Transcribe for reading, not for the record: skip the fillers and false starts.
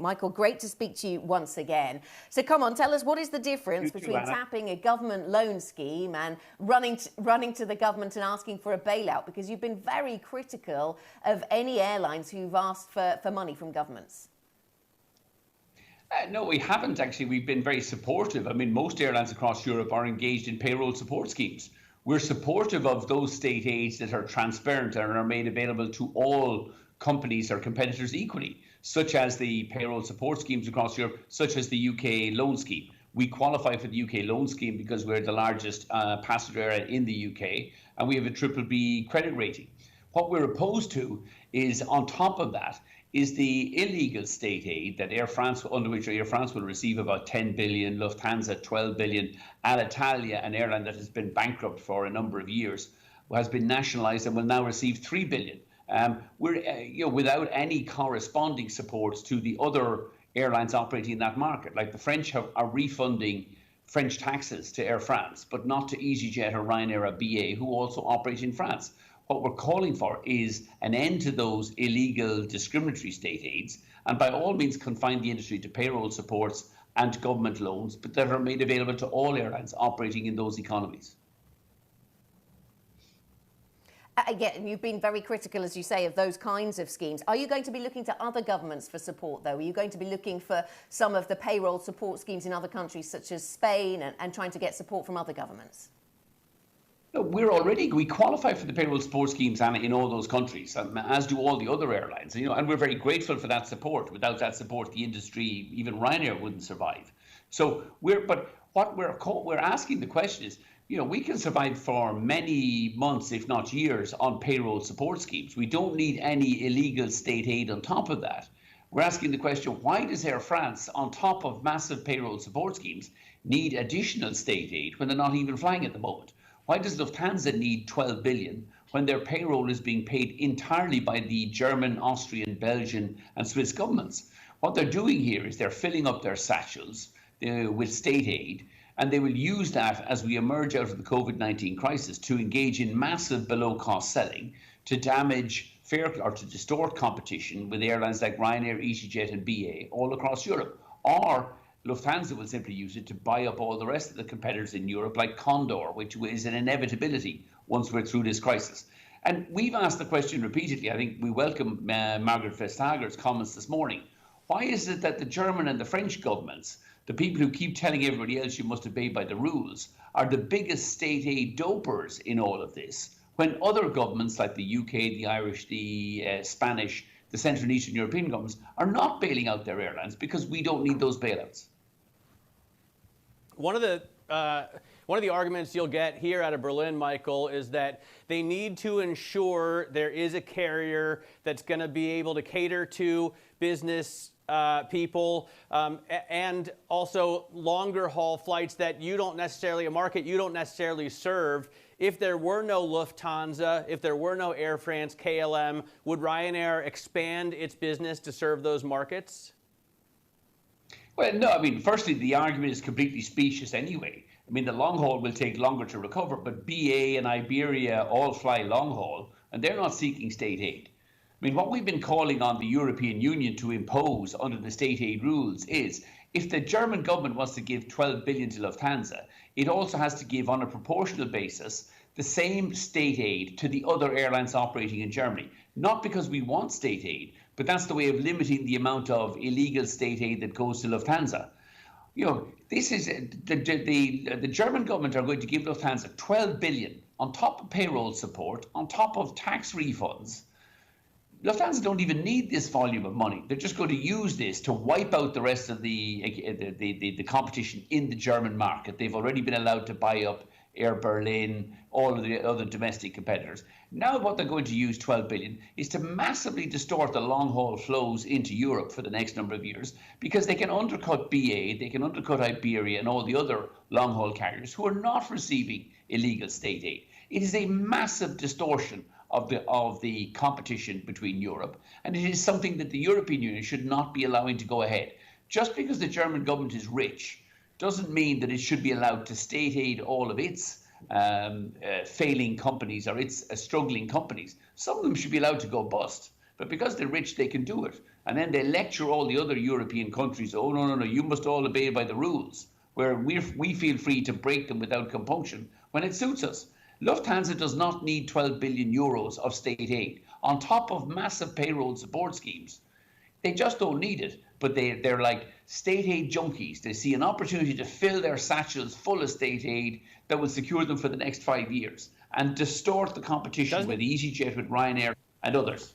Michael, great to speak to you once again. So come on, tell us, what is the difference between tapping a government loan scheme and running to the government and asking for a bailout? Because you've been very critical of any airlines who've asked for money from governments. No, we haven't actually. We've been very supportive. I mean, most airlines across Europe are engaged in payroll support schemes. We're supportive of those state aids that are transparent and are made available to all companies or competitors equally, such as the payroll support schemes across Europe, such as the UK loan scheme. We qualify for the UK loan scheme because we're the largest passenger airline in the UK, and we have a BBB credit rating. What we're opposed to is, on top of that, is the illegal state aid that Air France, under which Air France will receive about 10 billion, Lufthansa 12 billion, Alitalia, an airline that has been bankrupt for a number of years, has been nationalised and will now receive 3 billion. We're without any corresponding supports to the other airlines operating in that market. Like the French are refunding French taxes to Air France, but not to EasyJet or Ryanair or BA, who also operate in France. What we're calling for is an end to those illegal discriminatory state aids, and by all means confine the industry to payroll supports and government loans, but that are made available to all airlines operating in those economies. Again, you've been very critical, as you say, of those kinds of schemes. Are you going to be looking to other governments for support, though? Are you going to be looking for some of the payroll support schemes in other countries, such as Spain, and trying to get support from other governments? No, we qualify for the payroll support schemes, Anna, in all those countries, as do all the other airlines. And we're very grateful for that support. Without that support, the industry, even Ryanair, wouldn't survive. So what we're asking the question is, we can survive for many months, if not years, on payroll support schemes. We don't need any illegal state aid on top of that. We're asking the question, why does Air France, on top of massive payroll support schemes, need additional state aid when they're not even flying at the moment? Why does Lufthansa need 12 billion when their payroll is being paid entirely by the German, Austrian, Belgian and Swiss governments? What they're doing here is they're filling up their satchels with state aid, and they will use that as we emerge out of the COVID-19 crisis to engage in massive below-cost selling to damage or to distort competition with airlines like Ryanair, EasyJet and BA all across Europe. Or Lufthansa will simply use it to buy up all the rest of the competitors in Europe, like Condor, which is an inevitability once we're through this crisis. And we've asked the question repeatedly. I think we welcome Margaret Vestager's comments this morning. Why is it that the German and the French governments, the people who keep telling everybody else you must obey by the rules, are the biggest state aid dopers in all of this, when other governments like the UK, the Irish, the Spanish, the Central and Eastern European governments are not bailing out their airlines because we don't need those bailouts? One of the arguments you'll get here out of Berlin, Michael, is that they need to ensure there is a carrier that's going to be able to cater to business people and also longer haul flights that a market you don't necessarily serve. If there were no Lufthansa, if there were no Air France, KLM, would Ryanair expand its business to serve those markets? Well, no, I mean, firstly, the argument is completely specious anyway. I mean, the long haul will take longer to recover, but BA and Iberia all fly long haul, and they're not seeking state aid. I mean, what we've been calling on the European Union to impose under the state aid rules is, if the German government wants to give 12 billion to Lufthansa, it also has to give, on a proportional basis, the same state aid to the other airlines operating in Germany. Not because we want state aid, but that's the way of limiting the amount of illegal state aid that goes to Lufthansa. This is the German government are going to give Lufthansa 12 billion on top of payroll support, on top of tax refunds. Lufthansa don't even need this volume of money. They're just going to use this to wipe out the rest of the competition in the German market. They've already been allowed to buy up Air Berlin, all of the other domestic competitors. Now what they're going to use 12 billion is to massively distort the long-haul flows into Europe for the next number of years, because they can undercut BA, they can undercut Iberia and all the other long-haul carriers who are not receiving illegal state aid. It is a massive distortion of the competition between Europe, and it is something that the European Union should not be allowing to go ahead. Just because the German government is rich doesn't mean that it should be allowed to state aid all of its failing companies or its struggling companies. Some of them should be allowed to go bust, but because they're rich, they can do it. And then they lecture all the other European countries, oh, no, you must all obey by the rules, where we feel free to break them without compunction when it suits us. Lufthansa does not need 12 billion euros of state aid on top of massive payroll support schemes. They just don't need it, but they're like state aid junkies. They see an opportunity to fill their satchels full of state aid that will secure them for the next 5 years and distort the competition with EasyJet, with Ryanair and others.